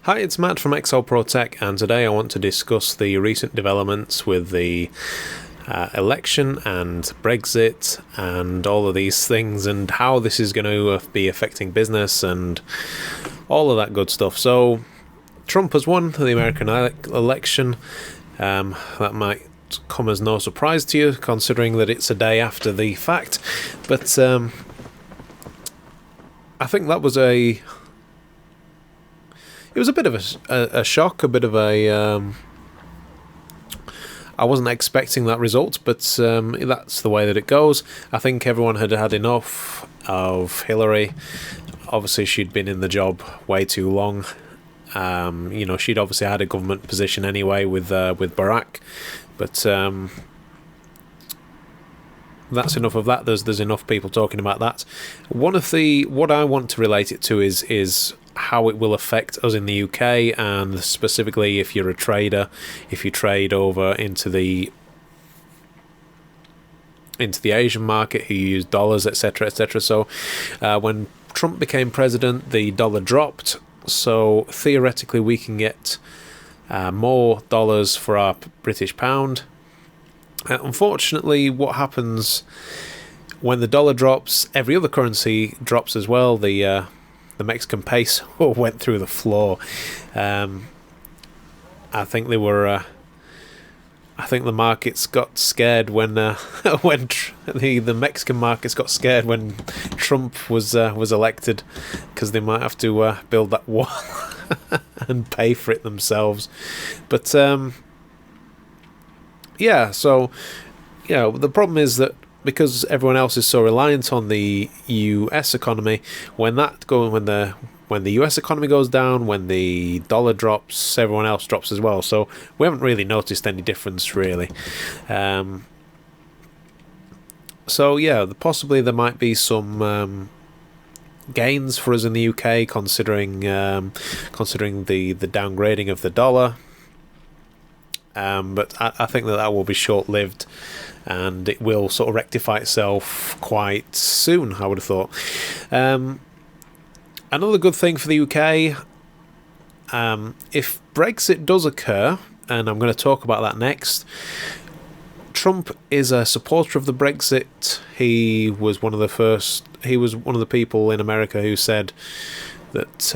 Hi, it's Matt from XL Pro Tech, and today I want to discuss the recent developments with the election and Brexit and all of these things and how this is going to be affecting business and all of that good stuff. So, Trump has won the American election. That might come as no surprise to you, considering that it's a day after the fact. But I think that was it was a bit of a shock, a bit of a... I wasn't expecting that result, but that's the way that it goes. I think everyone had had enough of Hillary. Obviously, she'd been in the job way too long. She'd obviously had a government position anyway with Barack, but that's enough of that. There's enough people talking about that. What I want to relate it to is how it will affect us in the UK, and specifically if you're a trader, if you trade over into the Asian market, who use dollars, etc., etc. So when Trump became president, the dollar dropped, so theoretically we can get more dollars for our British pound. Unfortunately, what happens when the dollar drops, every other currency drops as well. The Mexican peso went through the floor. I think they were. I think the markets got scared when the Mexican markets got scared when Trump was elected, because they might have to build that wall and pay for it themselves. But the problem is that because everyone else is so reliant on the US economy, when the US economy goes down, when the dollar drops, everyone else drops as well. So we haven't really noticed any difference, really. Possibly there might be some gains for us in the UK, considering the downgrading of the dollar. But I think that will be short-lived, and it will sort of rectify itself quite soon, I would have thought. Another good thing for the UK, if Brexit does occur, and I'm going to talk about that next, Trump is a supporter of the Brexit. He was one of the people in America who said that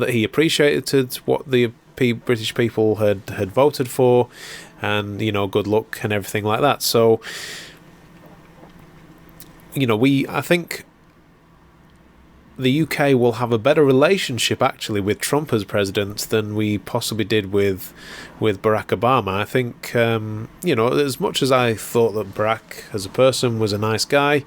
he appreciated what the British people had voted for, and good luck and everything like that. So I think the UK will have a better relationship actually with Trump as president than we possibly did with Barack Obama. I think as much as I thought that Barack as a person was a nice guy,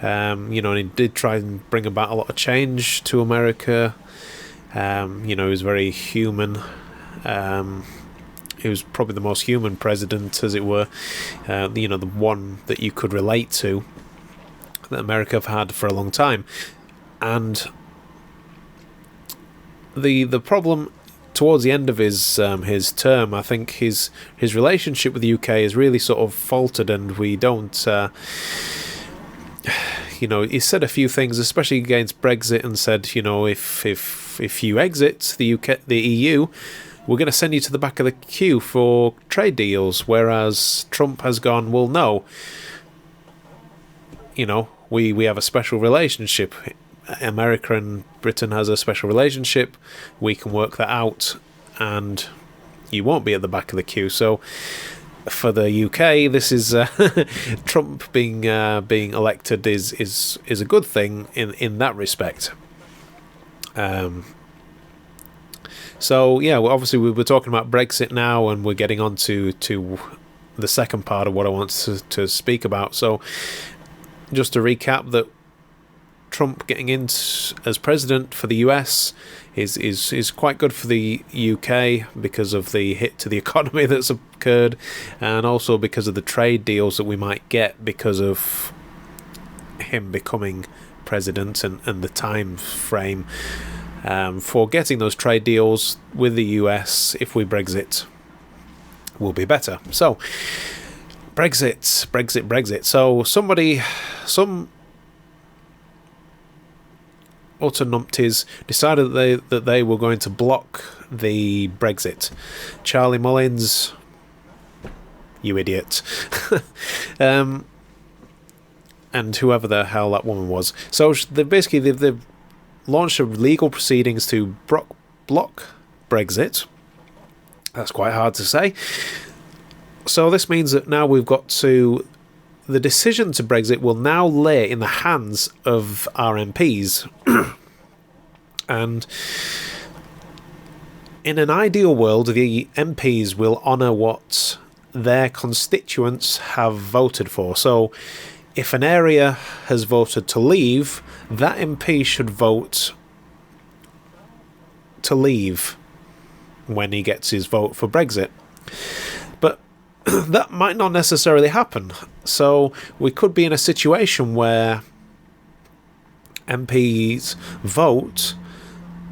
and he did try and bring about a lot of change to America. He was very human. He was probably the most human president, as it were. The one that you could relate to, that America have had for a long time. And the problem towards the end of his term, I think his relationship with the UK is really sort of faltered, and we don't. He said a few things, especially against Brexit, and said, if you exit the EU, we're going to send you to the back of the queue for trade deals. Whereas Trump has gone, well, no. We have a special relationship. America and Britain has a special relationship. We can work that out, and you won't be at the back of the queue. So for the UK, this is Trump being elected is a good thing in that respect. Obviously we were talking about Brexit now, and we're getting on to the second part of what I want to speak about. So just to recap, that Trump getting in as president for the US is quite good for the UK because of the hit to the economy that's occurred, and also because of the trade deals that we might get because of him becoming president, and the time frame for getting those trade deals with the US if we Brexit will be better. So Brexit. So some utter numpties, decided that they were going to block the Brexit. Charlie Mullins, you idiot. And whoever the hell that woman was. So they've launched legal proceedings to block Brexit. That's quite hard to say. So this means that now the decision to Brexit will now lay in the hands of our MPs. And in an ideal world, the MPs will honour what their constituents have voted for. So if an area has voted to leave, that MP should vote to leave when he gets his vote for Brexit. But that might not necessarily happen. So we could be in a situation where MPs vote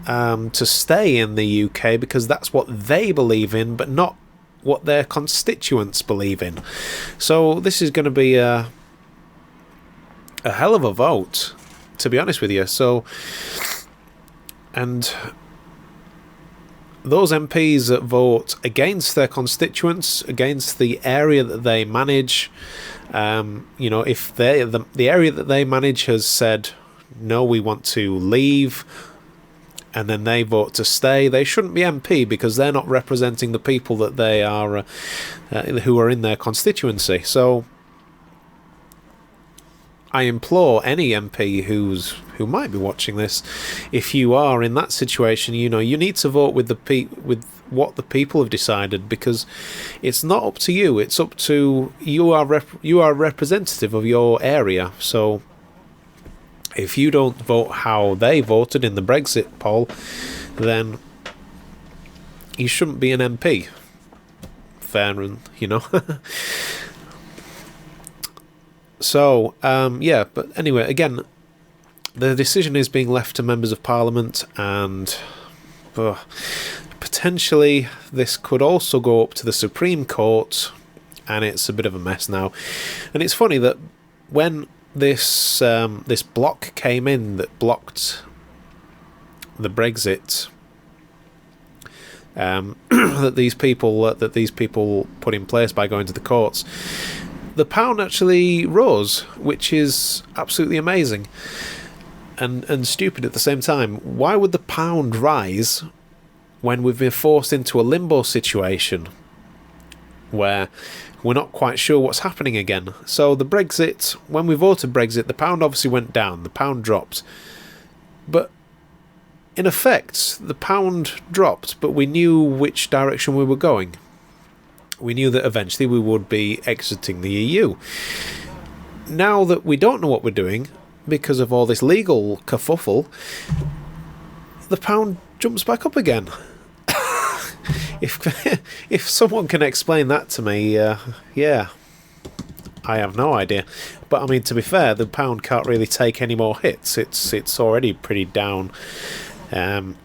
to stay in the UK because that's what they believe in, but not what their constituents believe in. So this is going to be a hell of a vote, to be honest with you. So, and those MPs that vote against their constituents, against the area that they manage, if the area that they manage has said, no, we want to leave, and then they vote to stay, they shouldn't be MP because they're not representing the people that they are, who are in their constituency. So I implore any MP who might be watching this, if you are in that situation, you need to vote with with what the people have decided, because it's not up to you. It's up to you are representative of your area. So if you don't vote how they voted in the Brexit poll, then you shouldn't be an MP. Fair, So, but anyway, again, the decision is being left to members of Parliament, and potentially this could also go up to the Supreme Court, and it's a bit of a mess now. And it's funny that when this block came in that blocked the Brexit, that these people put in place by going to the courts, the pound actually rose, which is absolutely amazing and stupid at the same time. Why would the pound rise when we've been forced into a limbo situation where we're not quite sure what's happening again? So the Brexit, when we voted Brexit, the pound obviously went down, the pound dropped. But in effect, the pound dropped, but we knew which direction we were going. We knew that eventually we would be exiting the EU. Now that we don't know what we're doing, because of all this legal kerfuffle, the pound jumps back up again. If someone can explain that to me, I have no idea. But I mean, to be fair, the pound can't really take any more hits. It's already pretty down as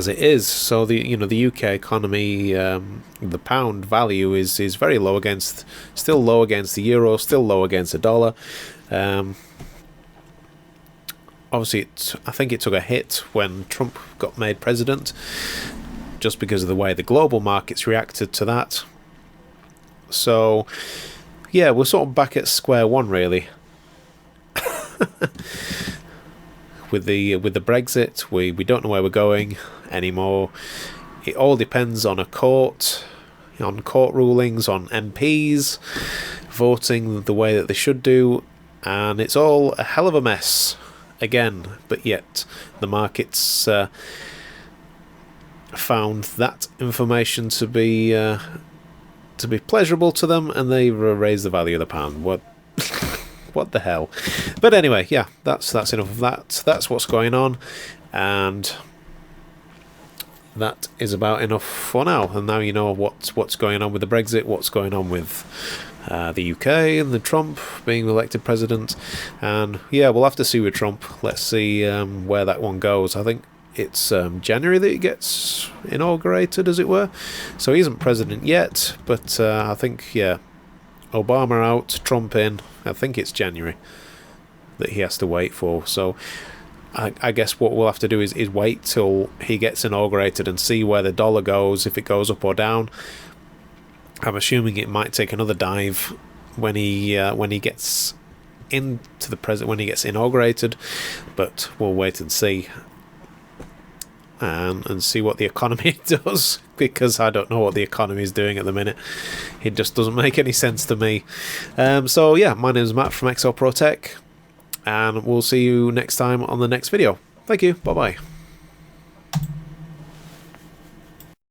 it is. So the UK economy, the pound value is very low still low against the euro, still low against the dollar. Obviously, I think it took a hit when Trump got made president, just because of the way the global markets reacted to that. So, yeah, we're sort of back at square one, really. With the Brexit, we don't know where we're going anymore. It all depends on court rulings, on MPs voting the way that they should do, and it's all a hell of a mess again. But yet the markets found that information to be pleasurable to them, and they raised the value of the pound. What the hell? But anyway, yeah, that's enough of that. That's what's going on, and that is about enough for now. And now you know what's going on with the Brexit, what's going on with the UK and the Trump being elected president. And yeah, we'll have to see with Trump. Let's see where that one goes. I think it's January that he gets inaugurated, as it were. So he isn't president yet, but I think, yeah, Obama out, Trump in. I think it's January that he has to wait for. So I guess what we'll have to do is wait till he gets inaugurated and see where the dollar goes, if it goes up or down. I'm assuming it might take another dive when he gets into the president, when he gets inaugurated, but we'll wait and see. And see what the economy does, because I don't know what the economy is doing at the minute. It just doesn't make any sense to me. So yeah, my name is Matt from XL Pro Tech, and we'll see you next time on the next video. Thank you. Bye bye.